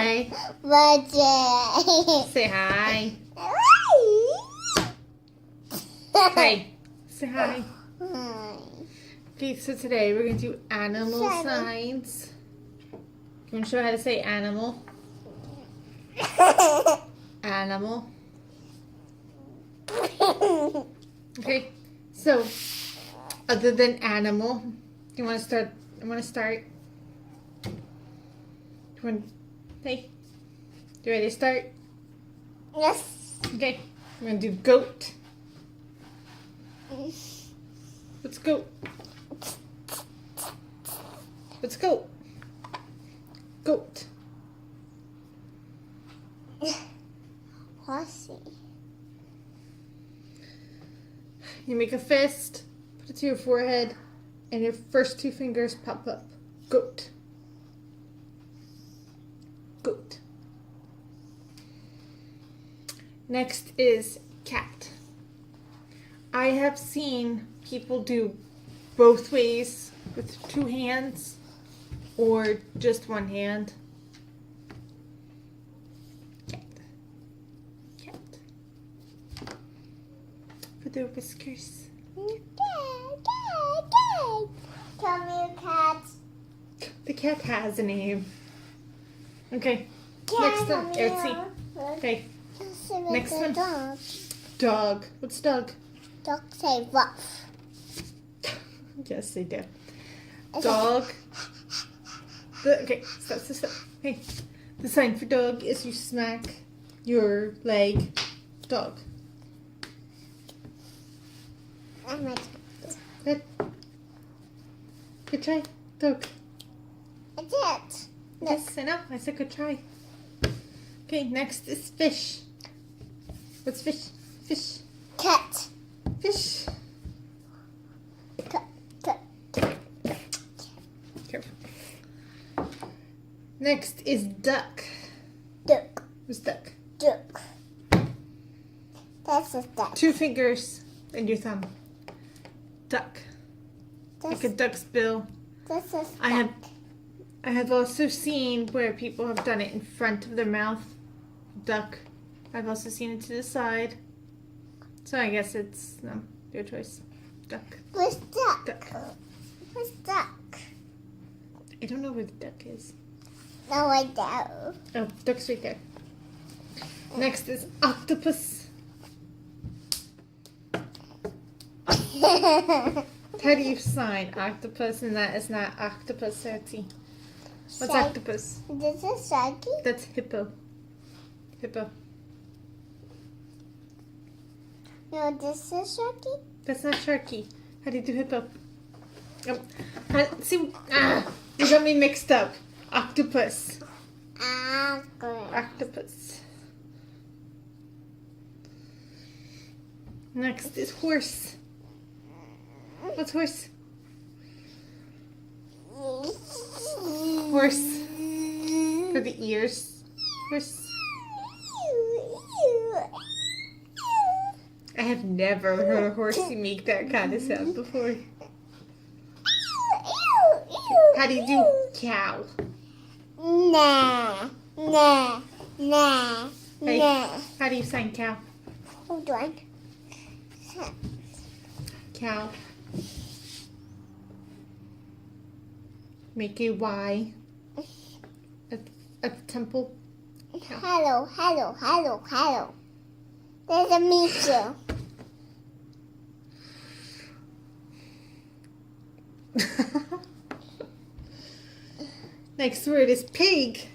Say hi. Hey, say hi. Okay, so today we're going to do animal signs. You want to show how to say animal? Animal. Okay, so other than animal, you want to start? I want to start. Hey, you ready to start? Yes. Okay, we're going to do goat. Let's go. Let's go. Goat. Horsey. You make a fist, put it to your forehead, and your first two fingers pop up. Goat. Goat. Next is cat. I have seen people do both ways with two hands or just one hand. Cat. Cat. For the whiskers. Tell me a cat. The cat has a name. Okay. Cat, Next one. Let's see. Okay. Next one. Dog. Dog. What's dog? Dog say rough. Yes, they do. Dog. Okay, stop. Hey, the sign for dog is you smack your leg. Dog. Good. Good try. Dog. I did. Yes, I know. I said good try. Okay, next is fish. What's fish? Fish. Cat. Fish. Cat. Careful. Next is duck. Duck. What's duck? Duck. That's a duck. Two fingers and your thumb. Duck. That's, Like a duck's bill. that's a duck. I have also seen where people have done it in front of their mouth. Duck. I've also seen it to the side. So I guess it's your choice. Duck. Where's duck? Duck. Where's duck? I don't know where the duck is. No, I don't. Oh, duck's right there. Next is octopus. How do you sign octopus and that is not octopus, Sarty? What's octopus? This is Sharky? That's hippo. Hippo. No, this is Sharky? That's not sharky. How do you do hippo? You got me mixed up. Octopus. Octopus. Next is horse. What's horse? Horse. For the ears. Horse. I have never heard a horsey make that kind of sound before. How do you do cow? Nah. Hey, how do you sign cow? Hold on. Cow. Make a Y at the temple. Cow. Hello. There's a meet you. Next word is pig.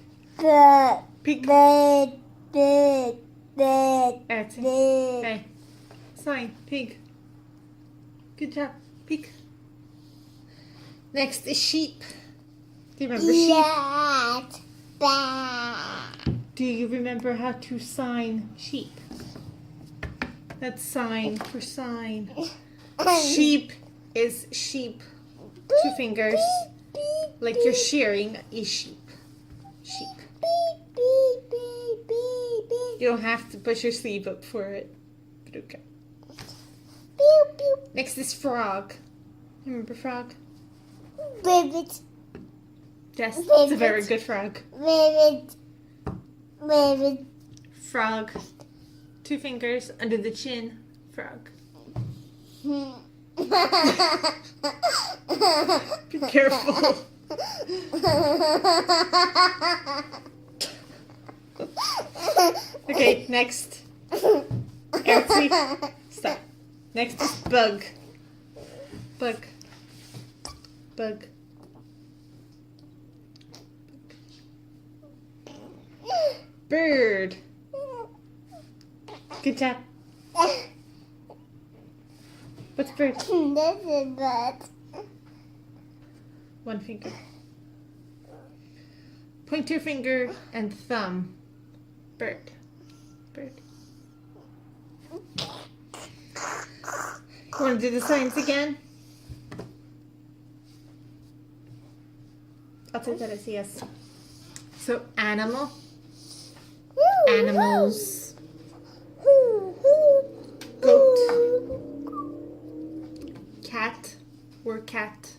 Pig. Bird. That's it. Hey, sign pig. Good job, pig. Next is sheep. Do you remember sheep? Do you remember how to sign sheep? That's sign for sign. Sheep is sheep. Two fingers. Like you're shearing a sheep. Sheep. You don't have to push your sleeve up for it. But okay. Next is frog. Remember frog? Rabbit. Yes, it's a very good frog. Rabbit. Baby. Frog. 2 fingers under the chin. Frog. Be careful. Okay, next. Elsie. Stop. Next is bug. Bug. Bug. Bird. Good job. What's bird? This is bird. 1 finger. Pointer finger and thumb. Bird. Bird. Want to do the signs again? I'll take that as yes. So animal. Animals. Goat. Cat or cat.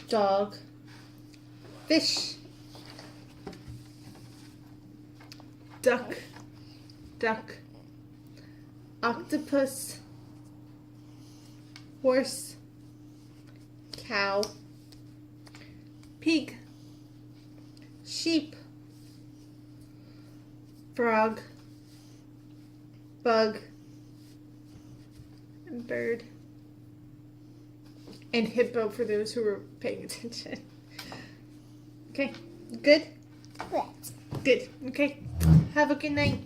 Dog. Fish. Duck. Duck. Octopus. Horse. Cow. Pig. Sheep. Frog. Bug. And bird. And hippo for those who were paying attention. Okay, good? Correct. Good. Okay. Have a good night.